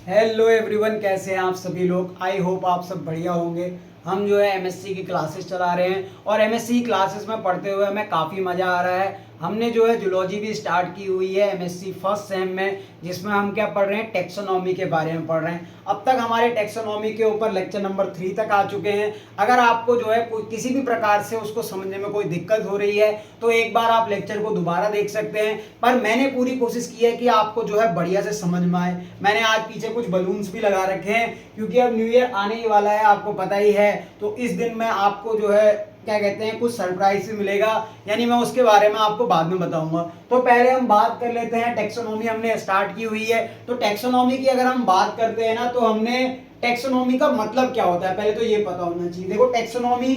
Hello everyone, कैसे हैं आप सभी लोग। आई होप आप सब बढ़िया होंगे। हम जो है एमएससी की क्लासेस चला रहे हैं और एमएससी क्लासेस में पढ़ते हुए हमें काफ़ी मज़ा आ रहा है। हमने जो है जूलॉजी भी स्टार्ट की हुई है एमएससी फर्स्ट सेम में, जिसमें हम क्या पढ़ रहे हैं, टेक्सोनॉमी के बारे में पढ़ रहे हैं। अब तक हमारे टेक्सोनॉमी के ऊपर लेक्चर नंबर 3 तक आ चुके हैं। अगर आपको जो है किसी भी प्रकार से उसको समझने में कोई दिक्कत हो रही है तो एक बार आप लेक्चर को दोबारा देख सकते हैं। पर मैंने पूरी कोशिश की है कि आपको जो है बढ़िया से समझ में आए। मैंने आज पीछे कुछ बलून्स भी लगा रखे हैं क्योंकि अब न्यू ईयर आने ही वाला है, आपको पता ही है। तो इस दिन में आपको जो है क्या कहते हैं, कुछ सरप्राइज भी मिलेगा, यानी मैं उसके बारे में आपको बाद में बताऊंगा। तो पहले हम बात कर लेते हैं, टेक्सोनॉमी हमने स्टार्ट की हुई है। तो टेक्सोनॉमी की अगर हम बात करते हैं ना, तो हमने टेक्सोनॉमी का मतलब क्या होता है पहले तो ये पता होना चाहिए। देखो, टेक्सोनॉमी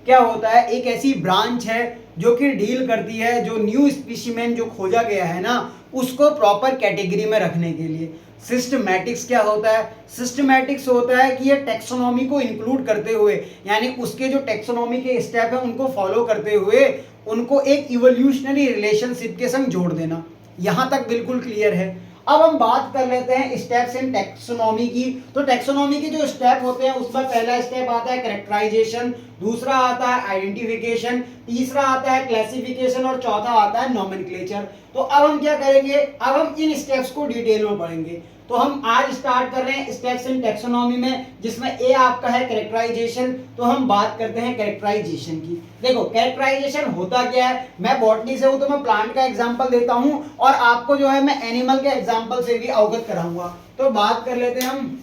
क्या होता है, एक ऐसी ब्रांच है जो कि डील करती है जो न्यू स्पीशीमेन जो खोजा गया है ना, उसको प्रॉपर कैटेगरी में रखने के लिए। सिस्टमैटिक्स क्या होता है, सिस्टमैटिक्स होता है कि ये टेक्सोनॉमी को इंक्लूड करते हुए, यानी उसके जो टेक्सोनॉमी के स्टेप है उनको फॉलो करते हुए उनको एक इवोल्यूशनरी रिलेशनशिप के संग जोड़ देना। यहां तक बिल्कुल क्लियर है। अब हम बात कर लेते हैं स्टेप्स इन टेक्सोनॉमी की। तो टेक्सोनॉमी के जो स्टेप होते हैं उसमें पहला स्टेप आता है कैरेक्टराइजेशन, दूसरा आता है आइडेंटिफिकेशन, तीसरा आता है क्लासिफिकेशन और चौथा आता है नोमेनक्लेचर। तो अब हम क्या करेंगे, अब हम इन स्टेप्स को डिटेल में पढ़ेंगे। तो हम आज स्टार्ट कर रहे हैं स्टेप्स इन टेक्सोनॉमी में, जिसमें ए आपका है कैरेक्टराइजेशन। तो हम बात करते हैं कैरेक्टराइजेशन की। देखो, कैरेक्टराइजेशन होता क्या है, मैं बॉटनी से हूं तो मैं प्लांट का एग्जांपल देता हूं और आपको जो है मैं एनिमल के एग्जांपल से भी अवगत कराऊंगा। तो बात कर लेते हैं हम,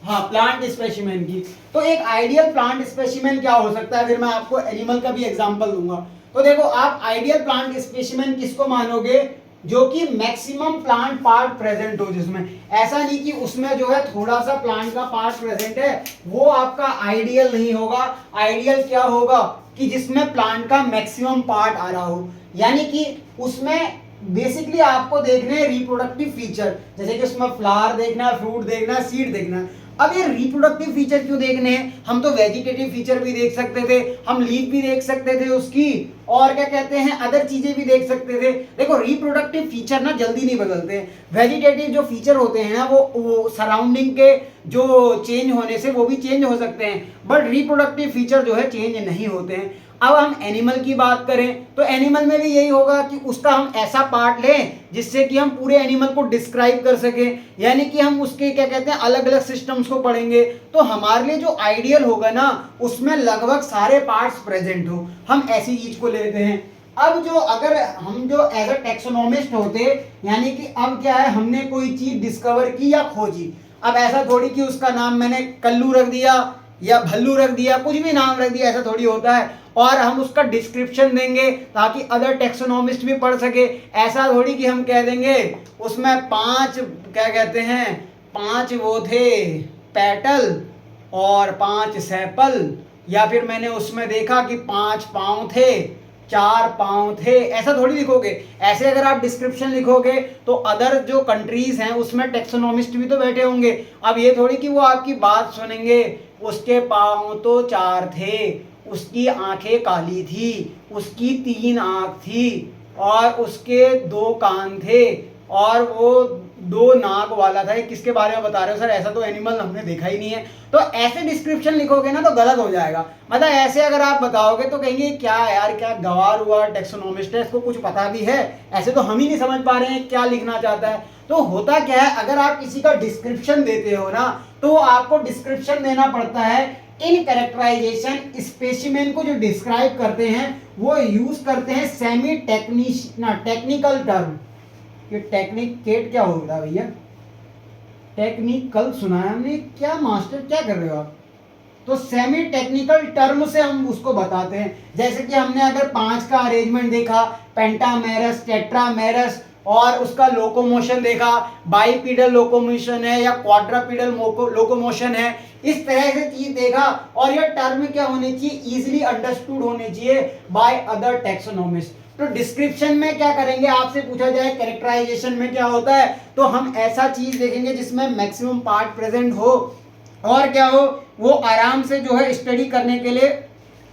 हाँ, प्लांट स्पेसिमेन की। तो एक आइडियल प्लांट स्पेसिमेन क्या हो सकता है, फिर मैं आपको एनिमल का भी एग्जांपल दूंगा। तो देखो, आप आइडियल प्लांट स्पेसिमेन किसको मानोगे, जो कि मैक्सिमम प्लांट पार्ट प्रेजेंट हो, जिसमें ऐसा नहीं कि उसमें जो है थोड़ा सा प्लांट का पार्ट प्रेजेंट है, वो आपका आइडियल नहीं होगा। आइडियल क्या होगा कि जिसमें प्लांट का मैक्सिमम पार्ट आ रहा हो, यानी कि उसमें बेसिकली आपको देखने हैं रिप्रोडक्टिव फीचर, जैसे कि उसमें फ्लावर देखना है, फ्रूट देखना है, सीड देखना है। अब ये रिप्रोडक्टिव फीचर क्यों देखने हैं, हम तो वेजिटेटिव फीचर भी देख सकते थे, हम लीफ भी देख सकते थे उसकी, और क्या कहते हैं अदर चीजें भी देख सकते थे। देखो, रिप्रोडक्टिव फीचर ना जल्दी नहीं बदलते हैं। वेजिटेटिव जो फीचर होते हैं ना, वो सराउंडिंग के जो चेंज होने से वो भी चेंज हो सकते हैं, बट रिप्रोडक्टिव फीचर जो है चेंज नहीं होते हैं। अब हम एनिमल की बात करें तो एनिमल में भी यही होगा कि उसका हम ऐसा पार्ट लें जिससे कि हम पूरे एनिमल को डिस्क्राइब कर सकें, यानी कि हम उसके क्या कहते हैं अलग अलग सिस्टम्स को पढ़ेंगे। तो हमारे लिए जो आइडियल होगा ना, उसमें लगभग सारे पार्ट्स प्रेजेंट हो, हम ऐसी चीज को लेते हैं। अब जो अगर हम जो एज अ टेक्सोनोमिस्ट होते, यानी कि अब क्या है, हमने कोई चीज डिस्कवर की या खोजी। अब ऐसा थोड़ी कि उसका नाम मैंने कल्लू रख दिया या भल्लू रख दिया, कुछ भी नाम रख दिया, ऐसा थोड़ी होता है, और हम उसका डिस्क्रिप्शन देंगे ताकि अदर टेक्सोनोमिस्ट भी पढ़ सके। ऐसा थोड़ी कि हम कह देंगे उसमें 5 क्या कहते हैं, 5 वो थे पेटल और 5 सेपल, या फिर मैंने उसमें देखा कि 5 पाँव थे, 4 पाँव थे, ऐसा थोड़ी लिखोगे। ऐसे अगर आप डिस्क्रिप्शन लिखोगे तो अदर जो कंट्रीज हैं उसमें टेक्सोनोमिस्ट भी तो बैठे होंगे। अब ये थोड़ी कि वो आपकी बात सुनेंगे, उसके पाँव तो 4 थे, उसकी आंखें काली थी, उसकी 3 आंख थी, और उसके 2 कान थे, और वो 2 नाक वाला था। किसके बारे में बता रहे हो सर, ऐसा तो एनिमल हमने देखा ही नहीं है। तो ऐसे डिस्क्रिप्शन लिखोगे ना तो गलत हो जाएगा। मतलब ऐसे अगर आप बताओगे तो कहेंगे क्या यार, क्या गवार हुआ टेक्सोनोमिस्ट है, इसको कुछ पता भी है, ऐसे तो हम ही नहीं समझ पा रहे हैं क्या लिखना चाहता है। तो होता क्या है, अगर आप किसी का डिस्क्रिप्शन देते हो ना, तो आपको डिस्क्रिप्शन देना पड़ता है। इन कैरेक्टराइजेशन स्पेसिमेन को जो डिस्क्राइब करते हैं वो यूज करते हैं सेमी टेक्निकल टर्म। ये टेक्निकेट क्या होता है भैया, टेक्निकल सुना है हमने, क्या मास्टर क्या कर रहे हो आप। तो सेमी टेक्निकल टर्म से हम उसको बताते हैं। जैसे कि हमने अगर 5 का अरेंजमेंट देखा, पेंटामेरस, टेट्रामेरस, और उसका लोकोमोशन देखा, बाइपीडल लोकोमोशन है या क्वाड्रापीडल लोकोमोशन है, इस तरह से चीज देखा, और ये टर्म क्या होनी चाहिए, इजीली अंडरस्टूड होनी चाहिए बाय अदर टेक्सोनोमिस्ट। तो डिस्क्रिप्शन में क्या करेंगे, आपसे पूछा जाए कैरेक्टराइजेशन में क्या होता है, तो हम ऐसा चीज देखेंगे जिसमें मैक्सिमम पार्ट प्रेजेंट हो, और क्या हो, वो आराम से जो है स्टडी करने के लिए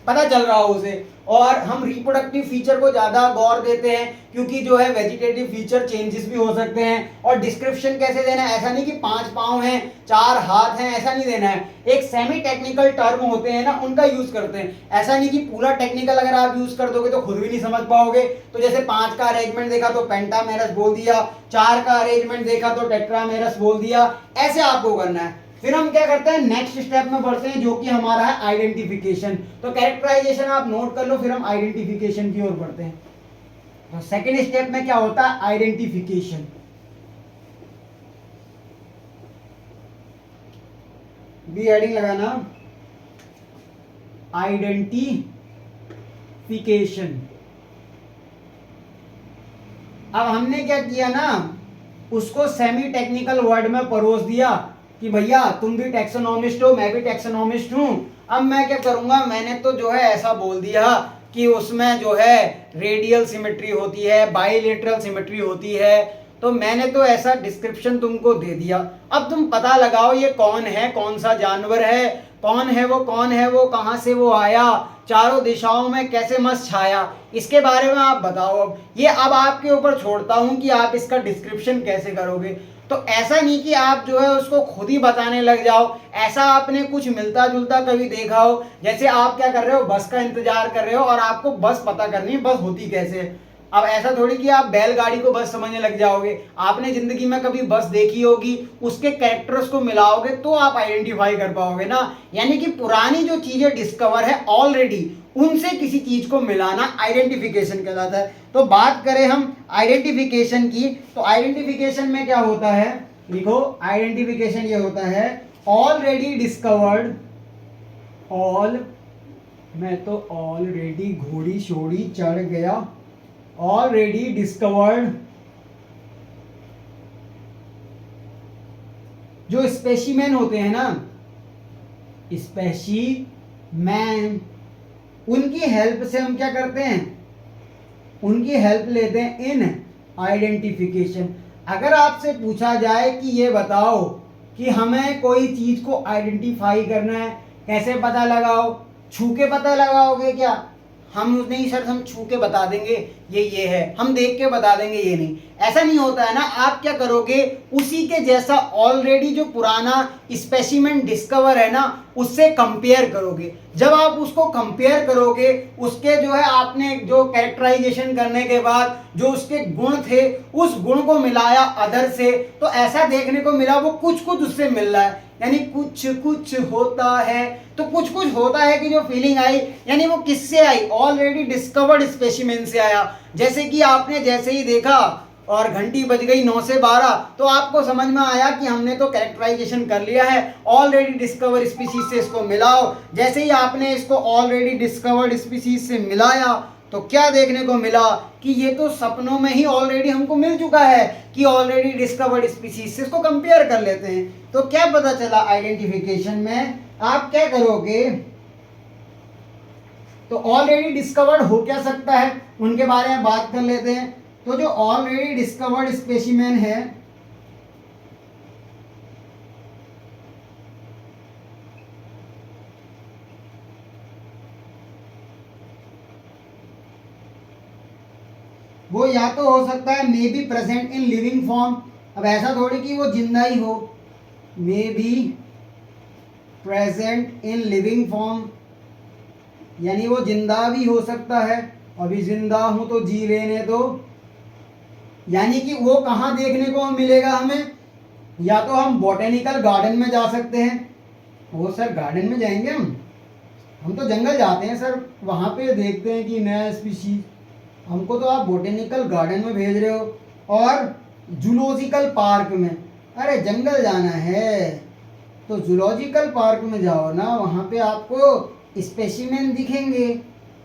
पता चल रहा हो उसे। और हम रिप्रोडक्टिव फीचर को ज़्यादा गौर देते हैं क्योंकि जो है वेजिटेटिव फीचर चेंजेस भी हो सकते हैं। और डिस्क्रिप्शन कैसे देना है, ऐसा नहीं कि 5 पाँव हैं 4 हाथ हैं, ऐसा नहीं देना है। एक सेमी टेक्निकल टर्म होते हैं ना, उनका यूज करते हैं। ऐसा नहीं कि पूरा टेक्निकल अगर आप यूज कर दोगे तो खुद भी नहीं समझ पाओगे। तो जैसे 5 का अरेंजमेंट देखा तो पेंटामेरस बोल दिया, 4 का अरेंजमेंट देखा तो टेट्रामेरस बोल दिया, ऐसे आपको करना है। फिर हम क्या करते हैं, नेक्स्ट स्टेप में बढ़ते हैं जो कि हमारा है आइडेंटिफिकेशन। तो कैरेक्टराइजेशन आप नोट कर लो, फिर हम आइडेंटिफिकेशन की ओर बढ़ते हैं। तो सेकंड स्टेप में क्या होता है, आइडेंटिफिकेशन। बी हेडिंग लगाना, आइडेंटिफिकेशन। अब हमने क्या किया ना, उसको सेमी टेक्निकल वर्ड में परोस दिया कि भैया तुम भी टैक्सोनॉमिस्ट हो, मैं भी टैक्सोनॉमिस्ट हूं। अब मैं क्या करूंगा, मैंने तो जो है ऐसा बोल दिया कि उसमें जो है रेडियल सिमेट्री होती है, बाइलेटरल सिमेट्री होती है। तो मैंने तो ऐसा डिस्क्रिप्शन तुमको दे दिया। अब तुम पता लगाओ ये कौन है, कौन सा जानवर है, कौन है वो, कहां से वो आया, चारों दिशाओं में कैसे मस्त छाया, इसके बारे में आप बताओ। अब ये अब आपके ऊपर छोड़ता हूं कि आप इसका डिस्क्रिप्शन कैसे करोगे। तो ऐसा नहीं कि आप जो है उसको खुद ही बताने लग जाओ। ऐसा आपने कुछ मिलता जुलता कभी देखा हो, जैसे आप क्या कर रहे हो, बस का इंतजार कर रहे हो और आपको बस पता करनी है बस होती कैसे। अब ऐसा थोड़ी कि आप बैलगाड़ी को बस समझने लग जाओगे। आपने जिंदगी में कभी बस देखी होगी, उसके कैरेक्टर्स को मिलाओगे तो आप आइडेंटिफाई कर पाओगे ना। यानी कि पुरानी जो चीजें डिस्कवर है ऑलरेडी, उनसे किसी चीज को मिलाना आइडेंटिफिकेशन कहलाता है। तो बात करें हम आइडेंटिफिकेशन की, तो आइडेंटिफिकेशन में क्या होता है, लिखो आइडेंटिफिकेशन ये होता है ऑलरेडी डिस्कवर्ड, मैं तो ऑलरेडी घोड़ी शोड़ी चढ़ गया, ऑलरेडी डिस्कवर्ड जो स्पेसिमेन होते हैं ना, स्पेसिमेन, उनकी हेल्प से हम क्या करते हैं, उनकी हेल्प लेते हैं इन आइडेंटिफिकेशन। अगर आपसे पूछा जाए कि ये बताओ कि हमें कोई चीज को आइडेंटिफाई करना है, कैसे पता लगाओ, छू के पता लगाओगे क्या, हम नहीं सर हम छू के बता देंगे ये है, हम देख के बता देंगे ये नहीं, ऐसा नहीं होता है ना। आप क्या करोगे, उसी के जैसा ऑलरेडी जो पुराना स्पेसिमेन डिस्कवर है ना, उससे कंपेयर करोगे। जब आप उसको कंपेयर करोगे, उसके जो है आपने जो कैरेक्टराइजेशन करने के बाद जो उसके गुण थे, उस गुण को मिलाया अदर से, तो ऐसा देखने को मिला वो कुछ कुछ उससे मिल रहा है, यानी कुछ कुछ होता है। तो कुछ कुछ होता है कि जो फीलिंग आई, यानी वो किससे आई, ऑलरेडी डिस्कवर्ड स्पेसिमेन से आया। जैसे कि आपने जैसे ही देखा और घंटी बज गई 9 से 12, तो आपको समझ में आया कि हमने तो कैरेक्टराइजेशन कर लिया है, ऑलरेडी डिस्कवर स्पीसीज से इसको मिलाओ। जैसे ही आपने इसको ऑलरेडी डिस्कवर्ड स्पीसीज से मिलाया, तो क्या देखने को मिला कि ये तो सपनों में ही ऑलरेडी हमको मिल चुका है कि ऑलरेडी डिस्कवर्ड स्पीसीज से इसको कंपेयर कर लेते हैं। तो क्या पता चला आइडेंटिफिकेशन में, आप क्या करोगे, तो ऑलरेडी डिस्कवर्ड हो क्या सकता है उनके बारे में बात कर लेते हैं। तो जो ऑलरेडी डिस्कवर्ड स्पेसिमेन है, वो या तो हो सकता है may be present in living form. अब ऐसा थोड़ी कि वो जिंदा ही हो, may be present in living form, यानी वो जिंदा भी हो सकता है। अभी जिंदा हूं तो जी लेने दो, यानी कि वो कहाँ देखने को मिलेगा हमें, या तो हम बॉटेनिकल गार्डन में जा सकते हैं। वो सर गार्डन में जाएंगे हम तो जंगल जाते हैं सर, वहाँ पे देखते हैं कि नया स्पीशीज। हमको तो आप बॉटेनिकल गार्डन में भेज रहे हो, और जूलॉजिकल पार्क में, अरे जंगल जाना है तो जूलॉजिकल पार्क में जाओ ना, वहाँ पे आपको स्पेसिमेन दिखेंगे।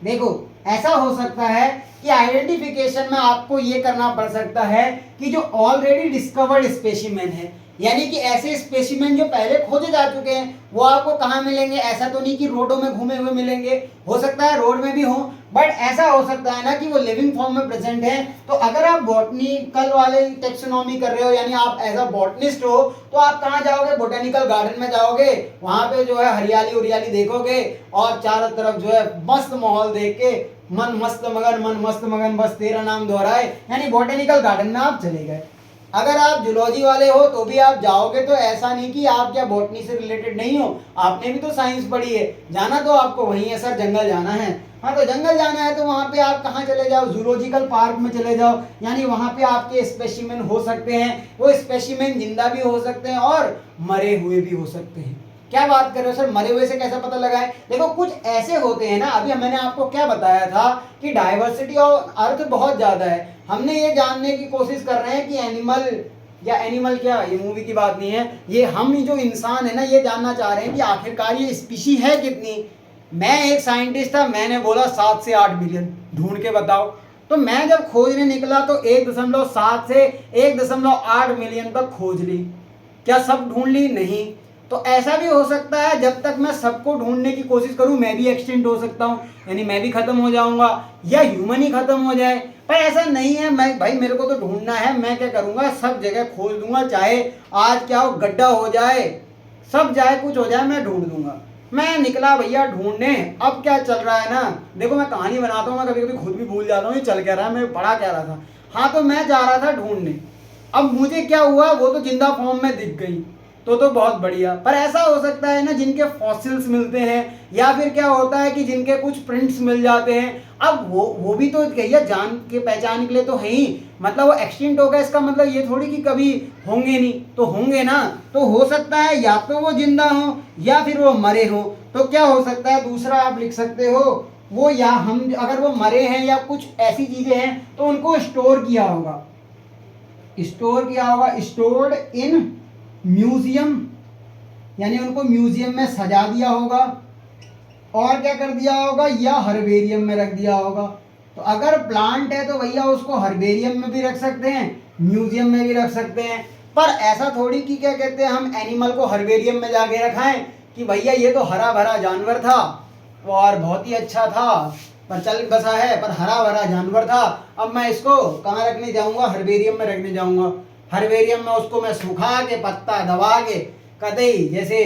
देखो ऐसा हो सकता है कि आइडेंटिफिकेशन में आपको ये करना पड़ सकता है कि जो ऑलरेडी डिस्कवर्ड स्पेसिमेन है, यानी कि ऐसे स्पेसिमेन जो पहले खोजे जा चुके हैं वो आपको कहाँ मिलेंगे। ऐसा तो नहीं कि रोडों में घूमे हुए मिलेंगे, हो सकता है रोड में भी हो, बट ऐसा हो सकता है ना कि वो लिविंग फॉर्म में प्रेजेंट है। तो अगर आप बॉटनिकल वाले टेक्सोनॉमी कर रहे हो, यानी आप एज अ बॉटनिस्ट हो, तो आप कहाँ जाओगे, बोटेनिकल गार्डन में जाओगे, वहां पे जो है हरियाली उरियाली देखोगे और चारों तरफ जो है मस्त माहौल देख के मन मस्त मगन, बस तेरा नाम दोहराए, यानी बोटेनिकल गार्डन में आप चले गए। अगर आप जूलॉजी वाले हो तो भी आप जाओगे, तो ऐसा नहीं कि आप क्या बॉटनी से रिलेटेड नहीं हो, आपने भी तो साइंस पढ़ी है, जाना तो आपको वहीं है सर, जंगल जाना है। हाँ, तो जंगल जाना है तो वहाँ पे आप कहाँ चले जाओ, जूलॉजिकल पार्क में चले जाओ, यानी वहाँ पे आपके स्पेसिमेन हो सकते हैं, वो स्पेसिमेन जिंदा भी हो सकते हैं और मरे हुए भी हो सकते हैं। क्या बात कर रहे हो सर, मरे हुए से कैसे पता लगाएं? देखो कुछ ऐसे होते हैं ना, अभी मैंने आपको क्या बताया था कि डाइवर्सिटी ऑफ अर्थ बहुत ज्यादा है। हमने ये जानने की कोशिश कर रहे हैं कि एनिमल क्या, ये मूवी की बात नहीं है, ये हम जो इंसान है ना, ये जानना चाह रहे हैं कि आखिरकार ये स्पीशी है कितनी। मैं एक साइंटिस्ट था, मैंने बोला 7 से 8 बिलियन, ढूंढ के बताओ। तो मैं जब खोजने निकला तो 1.7 से 1.8 मिलियन तक खोज ली। क्या सब ढूंढ ली? नहीं। तो ऐसा भी हो सकता है जब तक मैं सबको ढूंढने की कोशिश करूं मैं भी एक्सटिंक्ट हो सकता हूं, यानी मैं भी खत्म हो जाऊंगा या ह्यूमन ही खत्म हो जाए। पर ऐसा नहीं है, मैं भाई मेरे को तो ढूंढना है, मैं क्या करूंगा, सब जगह खोज दूंगा, चाहे आज क्या हो, गड्ढा हो जाए, सब जाए, कुछ हो जाए, मैं ढूंढ दूंगा। मैं निकला भैया ढूंढने। अब क्या चल रहा है ना, देखो मैं कहानी बनाता हूँ, मैं कभी कभी खुद भी भूल जाता हूँ ये चल क्या रहा है, मैं पढ़ा क्या रहा था। हाँ, तो मैं जा रहा था ढूंढने, अब मुझे क्या हुआ, वो तो जिंदा फॉर्म में दिख गई, तो बहुत बढ़िया। पर ऐसा हो सकता है ना जिनके फॉसिल्स मिलते हैं, या फिर क्या होता है कि जिनके कुछ प्रिंट्स मिल जाते हैं, अब वो भी तो भैया जान के पहचान के लिए तो है ही, मतलब वो एक्सटिंक्ट हो गया, इसका मतलब ये थोड़ी कि कभी होंगे नहीं, तो होंगे ना। तो हो सकता है या तो वो जिंदा हो या फिर वो मरे हो। तो क्या हो सकता है, दूसरा आप लिख सकते हो वो, या हम अगर वो मरे हैं या कुछ ऐसी चीजें हैं तो उनको स्टोर किया होगा, स्टोर्ड इन म्यूजियम, यानी उनको म्यूजियम में सजा दिया होगा, और क्या कर दिया होगा, या हर्बेरियम में रख दिया होगा। तो अगर प्लांट है तो भैया उसको हर्बेरियम में भी रख सकते हैं, म्यूजियम में भी रख सकते हैं। पर ऐसा थोड़ी कि क्या कहते हैं, हम एनिमल को हर्बेरियम में जाके रखाएं कि भैया ये तो हरा भरा जानवर था और बहुत ही अच्छा था, पर चल बसा है, पर हरा भरा जानवर था, अब मैं इसको कहाँ रखने जाऊंगा, हर्बेरियम में रखने जाऊंगा। हर्बेरियम में उसको मैं सुखा के, पत्ता दबा के, कतई जैसे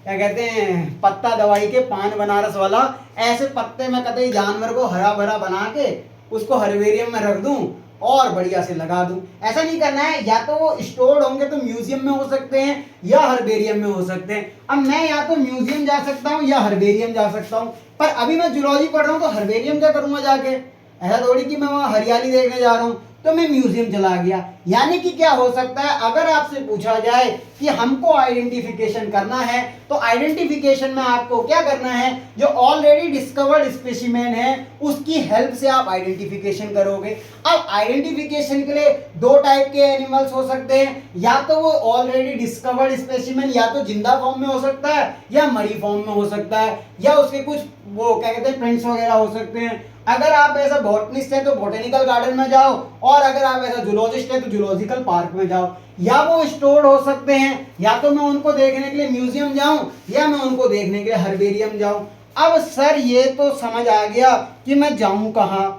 क्या कहते हैं, पत्ता दवाई के पान बनारस वाला, ऐसे पत्ते में कतई जानवर को हरा भरा बना के उसको हर्बेरियम में रख दूं और बढ़िया से लगा दूं। ऐसा नहीं करना है, या तो वो स्टोर्ड होंगे तो म्यूजियम में हो सकते हैं या हर्बेरियम में हो सकते हैं। अब मैं या तो म्यूजियम जा सकता हूँ या हर्बेरियम जा सकता हूँ, पर अभी मैं जूलॉजी पढ़ रहा हूँ तो हर्बेरियम क्या करूंगा जाके, ऐसा थोड़ी कि मैं वहाँ हरियाली देखने जा रहा हूँ तो मैं म्यूजियम चला गया। यानी कि क्या हो सकता है, अगर आपसे पूछा जाए कि हमको आइडेंटिफिकेशन करना है, तो आइडेंटिफिकेशन में आपको क्या करना है, जो ऑलरेडी डिस्कवर्ड स्पेसिमेन है उसकी हेल्प से आप आइडेंटिफिकेशन करोगे। अब आइडेंटिफिकेशन के लिए दो टाइप के एनिमल्स हो सकते हैं, या तो वो ऑलरेडी डिस्कवर्ड स्पेसिमेन या तो जिंदा फॉर्म में हो सकता है या मरी फॉर्म में हो सकता है, या उसके कुछ वो क्या कहते हैं प्रिंट्स वगैरह हो सकते हैं। अगर आप ऐसा बॉटनिस्ट हैं तो बोटेनिकल गार्डन में जाओ, और अगर आप ऐसा जूलॉजिस्ट हैं तो जूलॉजिकल पार्क में जाओ। या वो स्टोर हो सकते हैं, या तो मैं उनको देखने के लिए म्यूजियम जाऊं या मैं उनको देखने के लिए हर्बेरियम जाऊं। अब सर ये तो समझ आ गया कि मैं जाऊं कहाँ।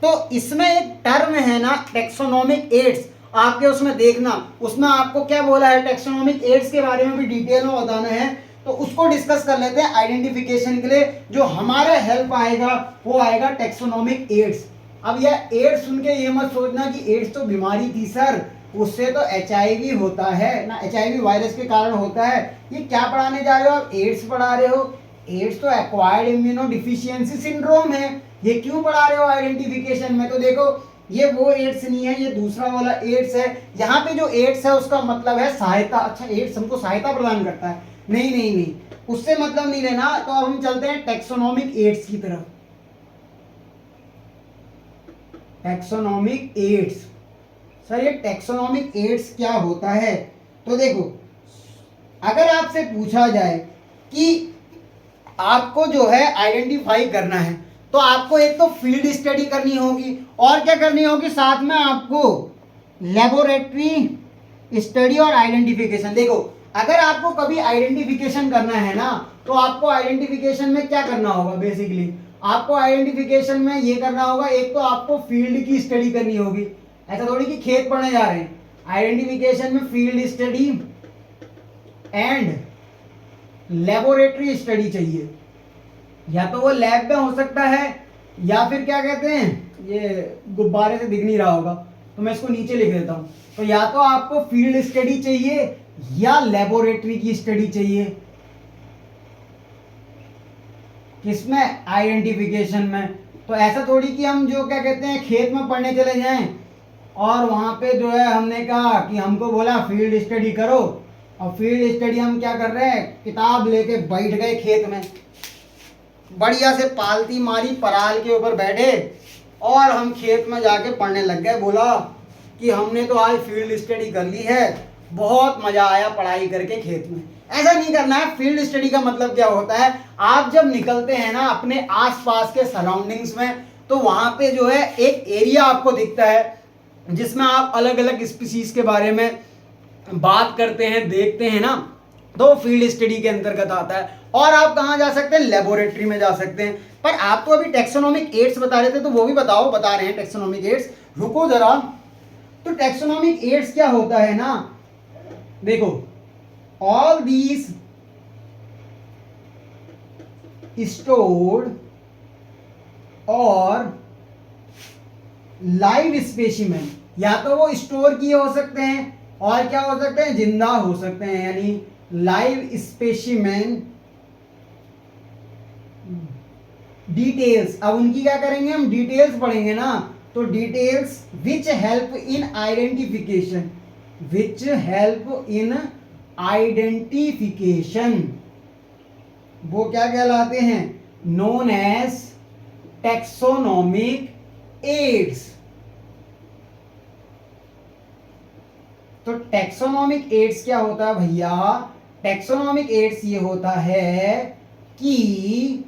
तो इसमें एक टर्म है ना टेक्सोनोमिक एड्स, आपके उसमें देखना, उसमें आपको क्या बोला है, टेक्सोनोमिक एड्स के बारे में भी डिटेल में बताना है, तो उसको डिस्कस कर लेते हैं। आइडेंटिफिकेशन के लिए जो हमारा हेल्प आएगा वो आएगा टेक्सोनोमिक एड्स। अब यह एड्स सुन के ये मत सोचना कि एड्स तो बीमारी थी सर, उससे तो HIV होता है ना, HIV वायरस के कारण होता है। ये क्या पढ़ाने जा रहे हो आप, एड्स पढ़ा रहे हो। एड्स तो एक्वायर्ड इम्यूनो डिफिशियंसी सिंड्रोम है, ये क्यों पढ़ा रहे हो आइडेंटिफिकेशन में। तो देखो ये वो एड्स नहीं है, ये दूसरा वाला एड्स है। यहाँ पे जो एड्स है उसका मतलब है सहायता। अच्छा, एड्स हमको सहायता प्रदान करता है, नहीं नहीं नहीं, उससे मतलब नहीं लेना। तो अब हम चलते हैं टेक्सोनोमिक एड्स की तरफ। टेक्सोनोमिक एड्स, सर ये टेक्सोनोमिक एड्स क्या होता है। तो देखो अगर आपसे पूछा जाए कि आपको जो है आइडेंटिफाई करना है, तो आपको एक तो फील्ड स्टडी करनी होगी, और क्या करनी होगी साथ में, आपको लेबोरेटरी स्टडी और आइडेंटिफिकेशन। देखो अगर आपको कभी आइडेंटिफिकेशन करना है ना, तो आपको आइडेंटिफिकेशन में क्या करना होगा, बेसिकली आपको आइडेंटिफिकेशन में ये करना होगा, एक तो आपको फील्ड की स्टडी करनी होगी, ऐसा थोड़ी कि खेत पढ़ने जा रहे हैं। आइडेंटिफिकेशन में field study and laboratory study चाहिए, या तो वो लैब में हो सकता है, या फिर क्या कहते हैं, ये गुब्बारे से दिख नहीं रहा होगा तो मैं इसको नीचे लिख देता हूं, तो या तो आपको फील्ड स्टडी चाहिए या लेबोरेटरी की स्टडी चाहिए। किसमें, आइडेंटिफिकेशन में। तो ऐसा थोड़ी कि हम जो क्या कहते हैं खेत में पढ़ने चले जाएं और वहां पे जो है हमने कहा कि हमको बोला फील्ड स्टडी करो, और फील्ड स्टडी हम क्या कर रहे हैं, किताब लेके बैठ गए खेत में, बढ़िया से पालती मारी पराल के ऊपर बैठे और हम खेत में जाके पढ़ने लग गए, बोला कि हमने तो आज फील्ड स्टडी कर ली है, बहुत मजा आया पढ़ाई करके खेत में। ऐसा नहीं करना है। फील्ड स्टडी का मतलब क्या होता है, आप जब निकलते हैं ना अपने आसपास के सराउंडिंग्स में, तो वहां पे जो है एक एरिया आपको दिखता है जिसमें आप अलग अलग स्पीसीज के बारे में बात करते हैं, देखते हैं ना, तो फील्ड स्टडी के अंतर्गत आता है। और आप कहाँ जा सकते हैं, लेबोरेटरी में जा सकते हैं। पर आप तो अभी टेक्सोनोमिक एड्स बता रहे थे, तो वो भी बताओ, बता रहे हैं टेक्सोनोमिक एड्स, रुको जरा। तो टेक्सोनोमिक एड्स क्या होता है ना, देखो all these stored और लाइव स्पेसिमेन, या तो वो स्टोर किए हो सकते हैं और क्या हो सकते हैं, जिंदा हो सकते हैं, यानी लाइव स्पेसिमेन डिटेल्स। अब उनकी क्या करेंगे हम, डिटेल्स पढ़ेंगे ना, तो details which help in identification, which help in identification, वो क्या कहलाते हैं, नोन एज टेक्सोनोमिक एड्स। तो टेक्सोनोमिक एड्स क्या होता है भैया, टेक्सोनोमिक एड्स ये होता है कि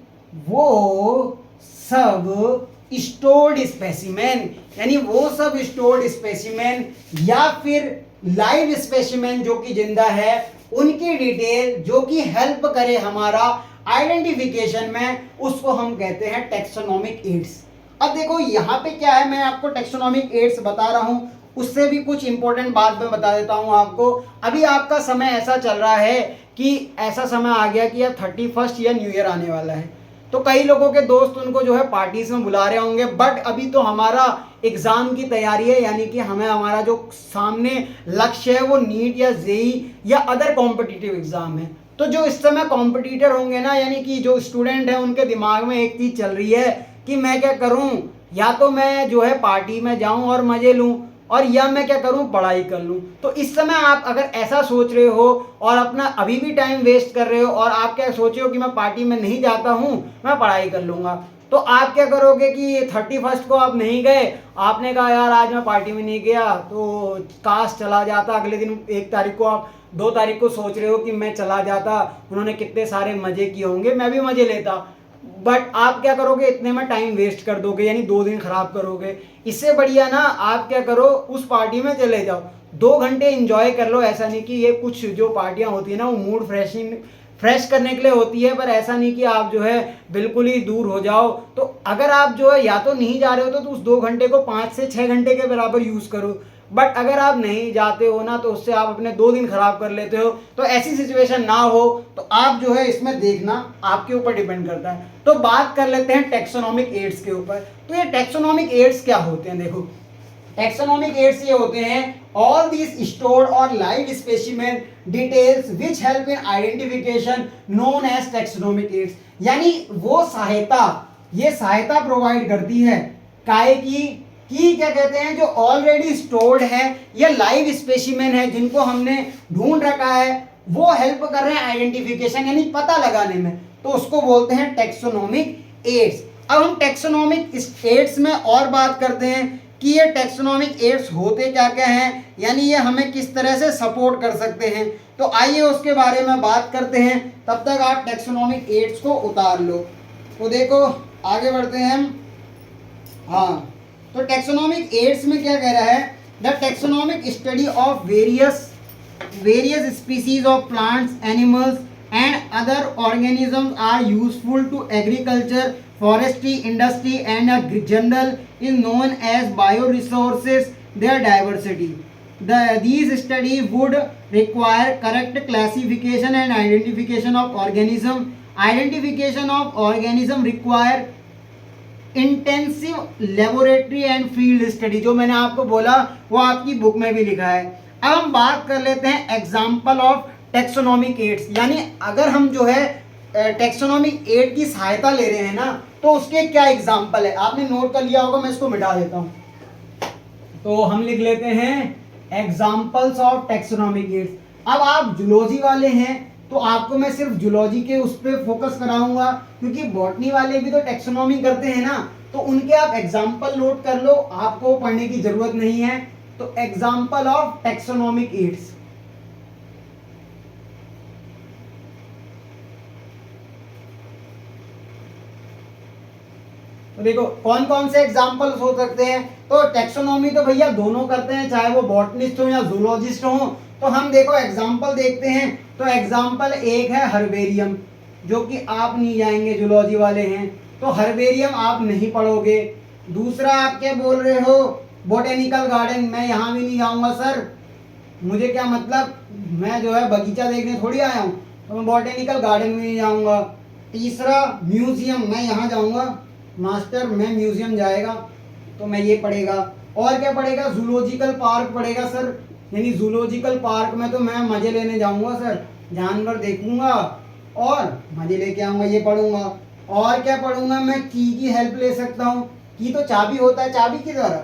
वो सब स्टोर्ड स्पेसिमेन, यानी वो सब स्टोर्ड स्पेसिमेन या फिर लाइव स्पेसिमेन जो कि जिंदा है, उनकी डिटेल जो कि हेल्प करे हमारा आइडेंटिफिकेशन में, उसको हम कहते हैं टेक्सोनोमिक एड्स। अब देखो यहाँ पे क्या है, मैं आपको टेक्सोनोमिक एड्स बता रहा हूँ, उससे भी कुछ इंपॉर्टेंट बात मैं बता देता हूँ आपको। अभी आपका समय ऐसा चल रहा है कि ऐसा समय आ गया कि यार 31 या न्यू ईयर आने वाला है, तो कई लोगों के दोस्त उनको जो है पार्टीज में बुला रहे होंगे, बट अभी तो हमारा एग्जाम की तैयारी है, यानी कि हमें हमारा जो सामने लक्ष्य है वो नीट या जेई या अदर कॉम्पिटिटिव एग्जाम है। तो जो इस समय कॉम्पिटिटर होंगे ना, यानी कि जो स्टूडेंट है, उनके दिमाग में एक चीज चल रही है कि मैं क्या करूं, या तो मैं जो है पार्टी में जाऊं और मजे लूं, और या मैं क्या करूं, पढ़ाई कर लूं। तो इस समय आप अगर ऐसा सोच रहे हो और अपना अभी भी टाइम वेस्ट कर रहे हो, और आप क्या सोच रहे हो कि मैं पार्टी में नहीं जाता हूं, मैं पढ़ाई कर लूंगा, तो आप क्या करोगे कि 31 को आप नहीं गए, आपने कहा यार आज मैं पार्टी में नहीं गया, तो काश चला जाता, अगले दिन 1 तारीख को, आप 2 तारीख को सोच रहे हो कि मैं चला जाता, उन्होंने कितने सारे मजे किए होंगे, मैं भी मजे लेता, बट आप क्या करोगे, इतने में टाइम वेस्ट कर दोगे, यानी 2 दिन खराब करोगे। इससे बढ़िया ना आप क्या करो, उस पार्टी में चले जाओ, 2 घंटे एंजॉय कर लो। ऐसा नहीं कि ये कुछ जो पार्टियां होती है ना, वो मूड फ्रेश करने के लिए होती है, पर ऐसा नहीं कि आप जो है बिल्कुल ही दूर हो जाओ। तो अगर आप जो है या तो नहीं जा रहे हो तो उस 2 घंटे को 5 से 6 घंटे के बराबर यूज करो, बट अगर आप नहीं जाते हो ना, तो उससे आप अपने 2 दिन खराब कर लेते हो। तो ऐसी सिचुएशन ना हो, तो आप जो है इसमें देखना, आपके ऊपर डिपेंड करता है। तो बात कर लेते हैं टेक्सोनोमिक एड्स के ऊपर। तो ये टेक्सोनोमिक एड्स क्या होते हैं, देखो टेक्सोनोमिक एड्स ये होते हैं ऑल दीज स्टोर्ड और live specimen details which help in identification known as taxonomic aids, यानी वो सहायता, ये सहायता प्रोवाइड करती है काय की क्या कहते हैं, जो ऑलरेडी स्टोर्ड है या लाइव स्पेसिमेन है, जिनको हमने ढूंढ रखा है, वो हेल्प कर रहे हैं आइडेंटिफिकेशन यानी पता लगाने में, तो उसको बोलते हैं टेक्सोनोमिक एड्स। अब हम टेक्सोनोमिक एड्स में और बात करते हैं कि ये टेक्सोनोमिक एड्स होते क्या क्या हैं, यानी ये हमें किस तरह से सपोर्ट कर सकते हैं। तो आइए उसके बारे में बात करते हैं, तब तक आप टेक्सोनोमिक एड्स को उतार लो। तो देखो आगे बढ़ते हैं हम। हाँ, तो टेक्सोनोमिक एड्स में क्या कह रहा है, the taxonomic study of various various species of plants, animals and other organisms are useful to agriculture, forestry, industry and general is known as bioresources. Their diversity. These studies would require correct classification and identification of organism. Identification of organism require intensive laboratory and field study, जो मैंने आपको बोला वो आपकी book में भी लिखा है। अब हम बात कर लेते हैं एग्जाम्पल ऑफ टेक्सोनॉमिक एड्स, यानी अगर हम जो है टेक्सोनॉमिक एड की सहायता ले रहे हैं ना तो उसके क्या एग्जाम्पल है। आपने नोट कर लिया होगा, मैं इसको मिटा देता हूँ। तो हम लिख लेते हैं एग्जाम्पल्स ऑफ टेक्सोनॉमिक एड्स। अब आप जूलॉजी वाले हैं तो आपको मैं सिर्फ जूलॉजी के उस पर फोकस कराऊंगा, क्योंकि बॉटनी वाले भी तो टेक्सोनॉमी करते हैं ना, तो उनके आप एग्जाम्पल नोट कर लो, आपको पढ़ने की जरूरत नहीं है। तो एग्जाम्पल ऑफ टेक्सोनॉमिक एड्स, तो देखो कौन कौन से एग्जाम्पल्स हो सकते हैं। तो टेक्सोनॉमी तो भैया दोनों करते हैं, चाहे वो बॉटनिस्ट हो या जूलॉजिस्ट हो। तो हम देखो एग्जाम्पल देखते हैं। तो एग्जाम्पल एक है हर्बेरियम, जो कि आप नहीं जाएंगे, जूलॉजी वाले हैं तो हर्बेरियम आप नहीं पढ़ोगे। दूसरा आप क्या बोल रहे हो, बोटेनिकल गार्डन, मैं यहाँ भी नहीं जाऊँगा सर, मुझे क्या मतलब, मैं जो है बगीचा देखने थोड़ी आया हूँ, तो मैं बोटेनिकल गार्डन में नहीं जाऊँगा। तीसरा म्यूजियम, मैं यहाँ जाऊँगा मास्टर, मैं म्यूजियम जाएगा तो मैं ये पढ़ेगा। और क्या पढ़ेगा, जूलॉजिकल पार्क पढ़ेगा सर, यानी जूलॉजिकल पार्क में तो मैं मजे लेने जाऊंगा सर, जानवर देखूंगा और मजे लेके आऊंगा, ये पढ़ूंगा। और क्या पढ़ूंगा मैं, की हेल्प ले सकता हूँ, की तो चाबी होता है, चाबी के द्वारा,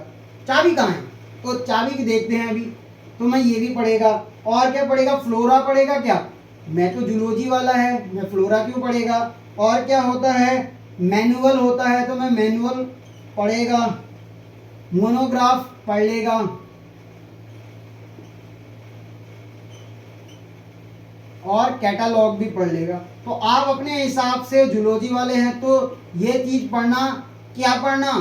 चाबी कहाँ है, तो चाबी की देखते हैं अभी, तो मैं ये भी पढ़ेगा। और क्या पढ़ेगा, फ्लोरा पढ़ेगा क्या, मैं तो जूलॉजी वाला है, मैं फ्लोरा क्यों पढ़ेगा। और क्या होता है, मैनुअल होता है, तो मैं मैनुअल पढ़ेगा। मोनोग्राफ पढ़ लेगा। और कैटालॉग भी पढ़ लेगा। तो आप अपने हिसाब से जूलॉजी वाले हैं तो ये चीज पढ़ना, क्या पढ़ना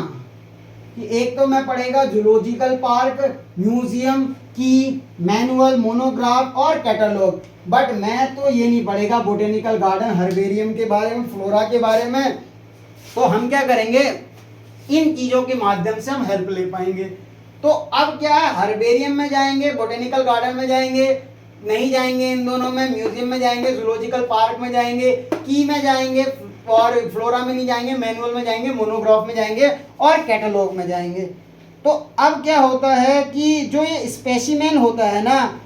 कि एक तो मैं पढ़ेगा जूलॉजिकल पार्क, म्यूजियम, की, मैनुअल, मोनोग्राफ और कैटालॉग। बट मैं तो ये नहीं पढ़ेगा बोटेनिकल गार्डन, हर्बेरियम के बारे में, फ्लोरा के बारे में। तो हम क्या करेंगे, इन चीजों के माध्यम से हम हेल्प ले पाएंगे। तो अब क्या है, हर्बेरियम में जाएंगे, बोटेनिकल गार्डन में जाएंगे, नहीं जाएंगे इन दोनों में, म्यूजियम में जाएंगे, जूलॉजिकल पार्क में जाएंगे, की में जाएंगे और फ्लोरा में नहीं जाएंगे, मैनुअल में जाएंगे, मोनोग्राफ में जाएंगे और कैटलॉग में जाएंगे। तो अब क्या होता है कि जो ये स्पेसिमेन होता है ना,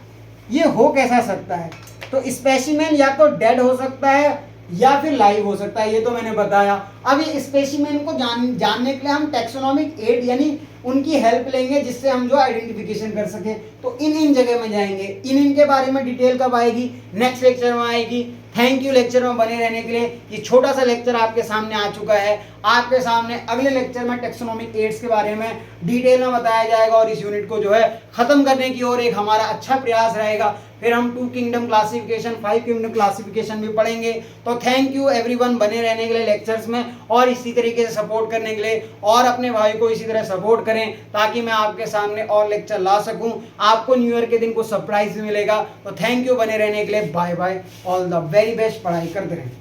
ये हो कैसा सकता है, तो स्पेसिमेन या तो डेड हो सकता है या फिर लाइव हो सकता है, ये तो मैंने बताया। अब ये स्पेसिमेन को जानने के लिए हम टेक्सोनॉमिक एड यानी उनकी हेल्प लेंगे, जिससे हम जो आइडेंटिफिकेशन कर सकें। तो इन जगह में जाएंगे, इनके बारे में डिटेल कब आएगी, नेक्स्ट लेक्चर में आएगी। थैंक यू लेक्चर में बने रहने के लिए। ये छोटा सा लेक्चर आपके सामने आ चुका है, आपके सामने अगले लेक्चर में टेक्सोनॉमिक एड्स के बारे में डिटेल में बताया जाएगा और इस यूनिट को जो है खत्म करने की ओर एक हमारा अच्छा प्रयास रहेगा। फिर हम 2 किंगडम क्लासिफिकेशन, 5 किंगडम क्लासिफिकेशन भी पढ़ेंगे। तो थैंक यू एवरीवन बने रहने के लिए लेक्चर्स में और इसी तरीके से सपोर्ट करने के लिए, और अपने भाई को इसी तरह सपोर्ट करें ताकि मैं आपके सामने और लेक्चर ला सकूं। आपको न्यू ईयर के दिन कुछ सरप्राइज भी मिलेगा। तो थैंक यू बने रहने के लिए, bye bye, all the very best, पढ़ाई करते रहें।